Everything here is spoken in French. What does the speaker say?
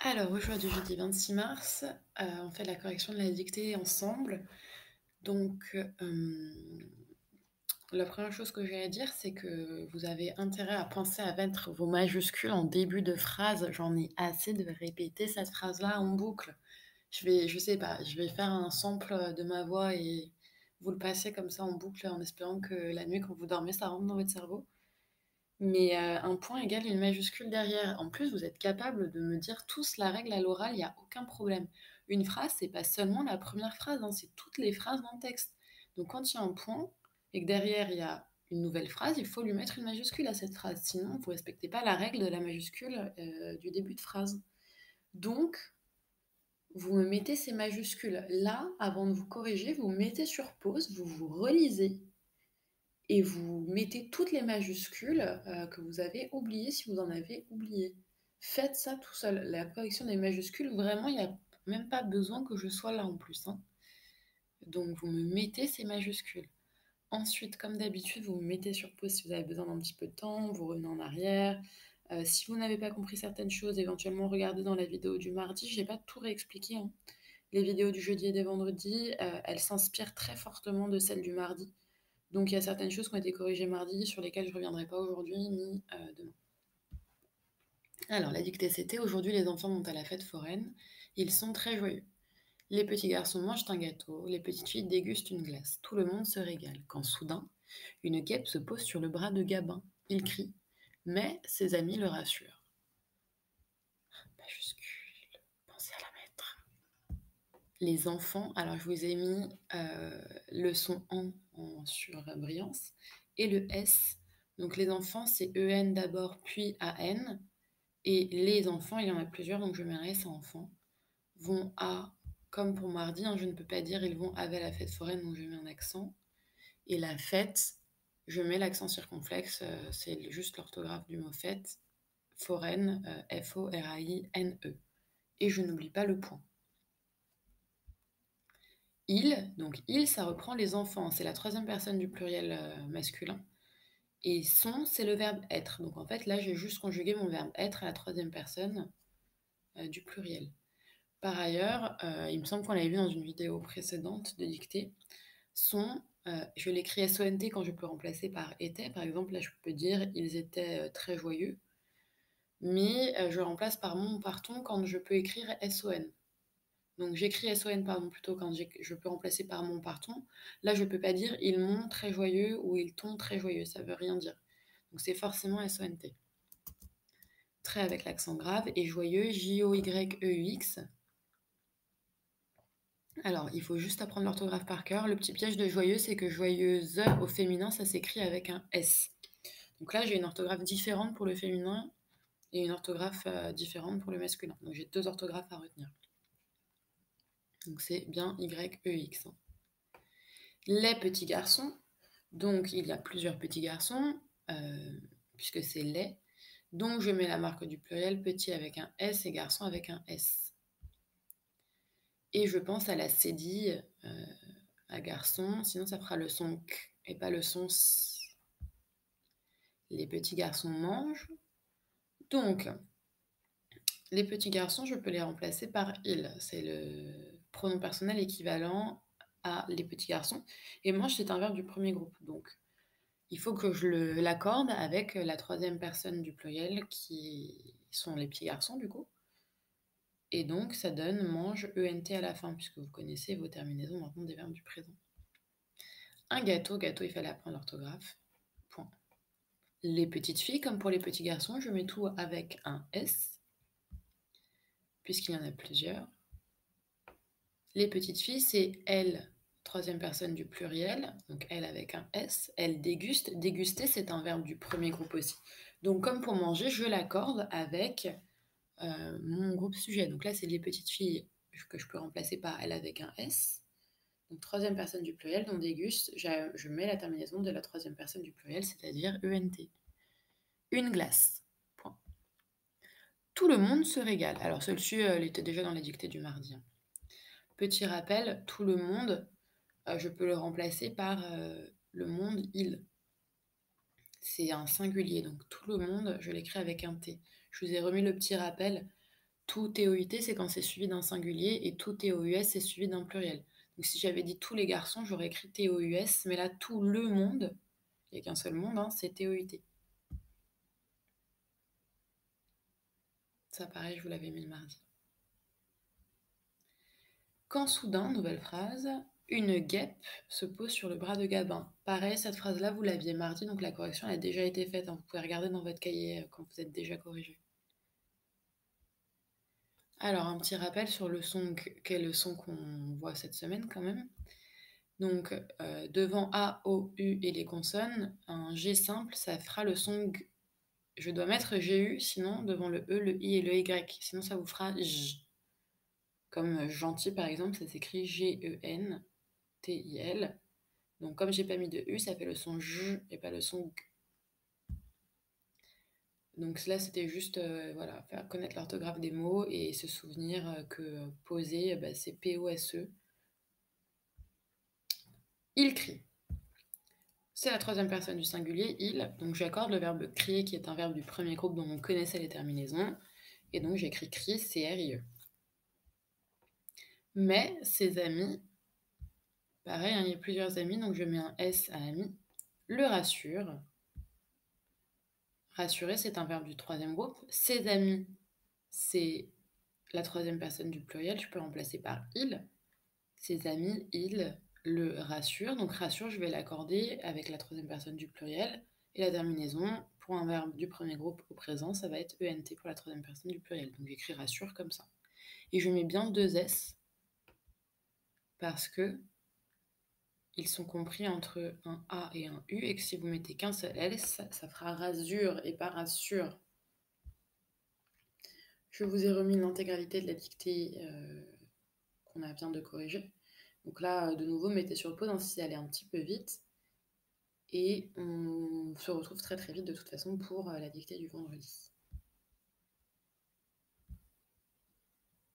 Alors aujourd'hui, jeudi 26 mars, on fait la correction de la dictée ensemble. Donc, la première chose que j'ai à dire, c'est que vous avez intérêt à penser à mettre vos majuscules en début de phrase. J'en ai assez de répéter cette phrase-là en boucle. Je sais pas, je vais faire un sample, de ma voix et vous le passer comme ça en boucle en espérant que la nuit quand vous dormez, ça rentre dans votre cerveau. Mais un point égale une majuscule derrière. En plus, vous êtes capable de me dire tous la règle à l'oral, il y a aucun problème. Une phrase, c'est pas seulement la première phrase, hein, c'est toutes les phrases dans le texte. Donc quand il y a un point et que derrière il y a une nouvelle phrase, il faut lui mettre une majuscule à cette phrase. Sinon, vous respectez pas la règle de la majuscule, du début de phrase. Donc, vous me mettez ces majuscules là, avant de vous corriger, vous mettez sur pause, vous vous relisez et vous mettez toutes les majuscules que vous avez oubliées si vous en avez oublié. Faites ça tout seul. La correction des majuscules, vraiment, il n'y a même pas besoin que je sois là en plus, hein. Donc vous me mettez ces majuscules. Ensuite, comme d'habitude, vous me mettez sur pause si vous avez besoin d'un petit peu de temps, vous revenez en arrière. Si vous n'avez pas compris certaines choses, éventuellement regardez dans la vidéo du mardi. Je n'ai pas tout réexpliqué, hein. Les vidéos du jeudi et des vendredis, elles s'inspirent très fortement de celles du mardi. Donc il y a certaines choses qui ont été corrigées mardi, sur lesquelles je ne reviendrai pas aujourd'hui ni demain. Alors, la dictée c'était: aujourd'hui les enfants vont à la fête foraine, ils sont très joyeux. Les petits garçons mangent un gâteau, les petites filles dégustent une glace. Tout le monde se régale. Quand soudain, une guêpe se pose sur le bras de Gabin. Il crie, mais ses amis le rassurent. Majuscule, pensez à la mettre. Les enfants, alors je vous ai mis le son en surbrillance et le S. Donc les enfants, c'est EN d'abord, puis AN. Et les enfants, il y en a plusieurs, donc je mets un S à enfant, vont à, comme pour mardi, hein, je ne peux pas dire ils vont avec la fête foraine, donc je mets un accent. Et la fête, je mets l'accent circonflexe, c'est juste l'orthographe du mot fête, foraine, Foraine. Et je n'oublie pas le point. Il, donc il, ça reprend les enfants, c'est la troisième personne du pluriel masculin. Et sont, c'est le verbe être. Donc en fait, là, j'ai juste conjugué mon verbe être à la troisième personne du pluriel. Par ailleurs, il me semble qu'on l'avait vu dans une vidéo précédente de dictée, sont, je l'écris S-O-N-T quand je peux remplacer par était. Par exemple, là, je peux dire ils étaient très joyeux, mais je remplace par mon parton quand je peux écrire S-O-N. Donc j'écris S-O-N pardon plutôt quand je peux remplacer par mon parton. Là, je peux pas dire ils m'ont très joyeux ou ils t'ont très joyeux, ça veut rien dire. Donc c'est forcément S-O-N-T. Très avec l'accent grave et joyeux, J-O-Y-E-U-X. Alors, il faut juste apprendre l'orthographe par cœur. Le petit piège de joyeux, c'est que joyeuse au féminin, ça s'écrit avec un S. Donc là, j'ai une orthographe différente pour le féminin et une orthographe différente pour le masculin. Donc j'ai deux orthographes à retenir. Donc c'est bien Y-E-X. Les petits garçons. Donc il y a plusieurs petits garçons, puisque c'est les. Donc je mets la marque du pluriel, petit avec un S et garçon avec un S. Et je pense à la cédille, à garçon, sinon ça fera le son K et pas le son S. Les petits garçons mangent. Donc, les petits garçons, je peux les remplacer par il. C'est le pronom personnel équivalent à les petits garçons. Et mange, c'est un verbe du premier groupe. Donc, il faut que je l'accorde avec la troisième personne du pluriel qui sont les petits garçons, du coup. Et donc, ça donne mange ENT à la fin, puisque vous connaissez vos terminaisons maintenant des verbes du présent. Un gâteau, gâteau, il fallait apprendre l'orthographe. Point. Les petites filles, comme pour les petits garçons, je mets tout avec un S, puisqu'il y en a plusieurs. Les petites filles, c'est elles, troisième personne du pluriel, donc elle avec un S. Elles dégustent. Déguster, c'est un verbe du premier groupe aussi. Donc, comme pour manger, je l'accorde avec mon groupe sujet. Donc là, c'est les petites filles que je peux remplacer par elle avec un S. Donc, troisième personne du pluriel, donc déguste, je mets la terminaison de la troisième personne du pluriel, c'est-à-dire ENT. Une glace. Point. Tout le monde se régale. Alors, celui-ci, elle était déjà dans la dictée du mardi, hein. Petit rappel, tout le monde, je peux le remplacer par le monde, il. C'est un singulier, donc tout le monde, je l'écris avec un T. Je vous ai remis le petit rappel. Tout TOUT, c'est quand c'est suivi d'un singulier et tout TOUS, c'est suivi d'un pluriel. Donc si j'avais dit tous les garçons, j'aurais écrit TOUS, mais là, tout le monde, il n'y a qu'un seul monde, hein, c'est TOUT. Ça, pareil, je vous l'avais mis le mardi. Quand soudain, nouvelle phrase, une guêpe se pose sur le bras de Gabin. Pareil, cette phrase-là, vous l'aviez mardi, donc la correction a déjà été faite, hein. Vous pouvez regarder dans votre cahier quand vous êtes déjà corrigé. Alors, un petit rappel sur le son, quel est le son qu'on voit cette semaine quand même. Donc, devant A, O, U et les consonnes, un G simple, ça fera le son G. Je dois mettre GU, sinon devant le E, le I et le Y. Sinon, ça vous fera J. Comme gentil, par exemple, ça s'écrit Gentil. Donc, comme j'ai pas mis de U, ça fait le son J et pas le son G. Donc là, c'était juste voilà, faire connaître l'orthographe des mots et se souvenir que poser, bah, c'est P-O-S-E. Il crie. C'est la troisième personne du singulier, il. Donc j'accorde le verbe crier, qui est un verbe du premier groupe dont on connaissait les terminaisons. Et donc j'écris crie, C-R-I-E. Mais ses amis, pareil, hein, il y a plusieurs amis, donc je mets un S à ami, le rassure. Rassurer, c'est un verbe du troisième groupe. Ses amis, c'est la troisième personne du pluriel, je peux remplacer par il. Ses amis, il le rassure. Donc rassure, je vais l'accorder avec la troisième personne du pluriel. Et la terminaison, pour un verbe du premier groupe au présent, ça va être ENT pour la troisième personne du pluriel. Donc j'écris rassure comme ça. Et je mets bien deux S parce que ils sont compris entre un A et un U, et que si vous mettez qu'un seul S, ça fera rasure et pas rassure. Je vous ai remis l'intégralité de la dictée qu'on a bien de corriger. Donc là, de nouveau, mettez sur pause hein, si ça allait un petit peu vite. Et on se retrouve très très vite de toute façon pour la dictée du vendredi.